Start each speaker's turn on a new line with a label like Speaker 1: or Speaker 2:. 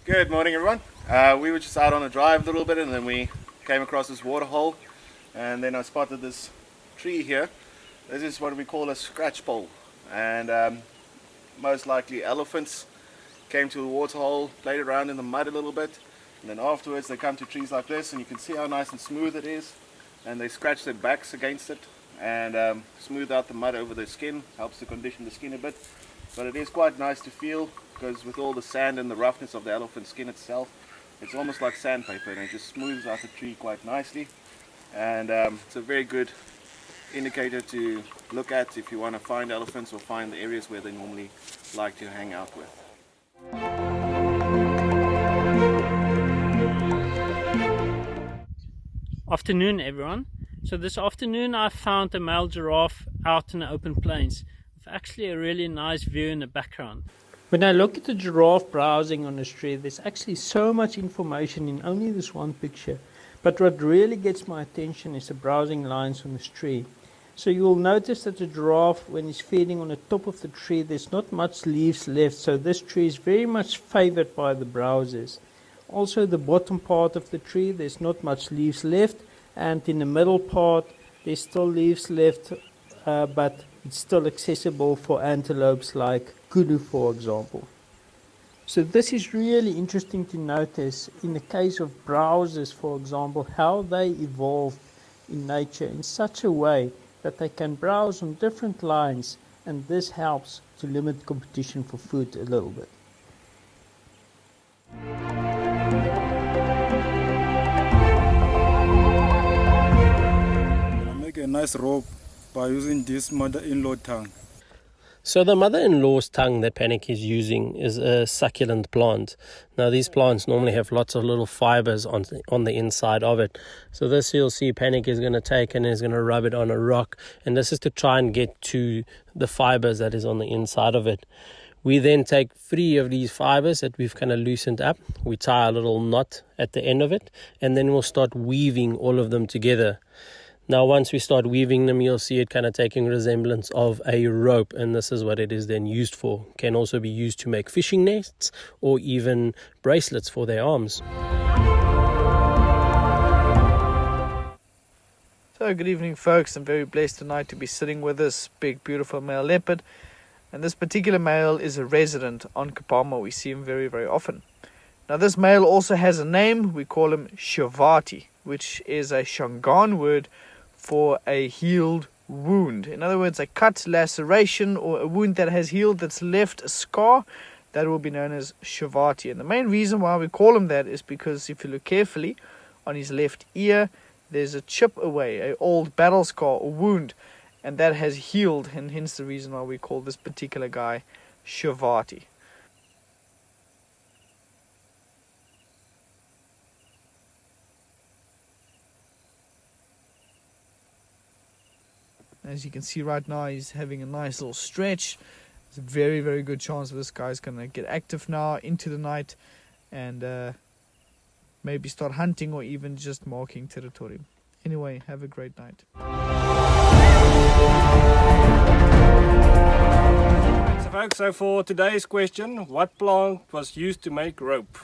Speaker 1: Good morning, everyone. We were just out on a drive a little bit, and then we came across this water hole, and then I spotted this tree here. This is what we call a scratch pole, and most likely elephants came to the water hole, played around in the mud a little bit, and then afterwards they come to trees like this, and you can see how nice and smooth it is, and they scratch their backs against it and smooth out the mud over their skin. Helps to condition the skin a bit, but it is quite nice to feel, because with all the sand and the roughness of the elephant skin itself, it's almost like sandpaper, and it just smooths out the tree quite nicely. And it's a very good indicator to look at if you want to find elephants or find the areas where they normally like to hang out with.
Speaker 2: Afternoon, everyone. So this afternoon I found a male giraffe out in the open plains with actually a really nice view in the background. When I look at the giraffe browsing on this tree, there's actually so much information in only this one picture. But what really gets my attention is the browsing lines on this tree. So you will notice that the giraffe, when he's feeding on the top of the tree, there's not much leaves left. So this tree is very much favored by the browsers. Also the bottom part of the tree, there's not much leaves left. And in the middle part, there's still leaves left, but it's still accessible for antelopes like kudu, for example. So this is really interesting to notice in the case of browsers, for example, how they evolved in nature in such a way that they can browse on different lines, and this helps to limit competition for food a little bit.
Speaker 3: I make a nice rope by using this mother-in-law tongue.
Speaker 4: So the mother-in-law's tongue that Panic is using is a succulent plant. Now these plants normally have lots of little fibers on the inside of it. So this you'll see Panic is going to take and is going to rub it on a rock. And this is to try and get to the fibers that is on the inside of it. We then take 3 of these fibers that we've kind of loosened up. We tie a little knot at the end of it, and then we'll start weaving all of them together. Now once we start weaving them, you'll see it kind of taking resemblance of a rope, and this is what it is then used for. Can also be used to make fishing nets or even bracelets for their arms.
Speaker 5: So good evening, folks. I'm very blessed tonight to be sitting with this big beautiful male leopard, and this particular male is a resident on Kapama. We see him very, very often. Now this male also has a name. We call him Shavati, which is a Shangaan word for a healed wound. In other words, a cut, laceration, or a wound that has healed that's left a scar, that will be known as Shavati. And the main reason why we call him that is because if you look carefully on his left ear, there's a chip away, an old battle scar or wound, and that has healed, and hence the reason why we call this particular guy Shavati. As you can see right now, he's having a nice little stretch. There's a very, very good chance this guy's going to get active now into the night and maybe start hunting or even just marking territory. Anyway, have a great night.
Speaker 6: So folks, so for today's question, what plant was used to make rope?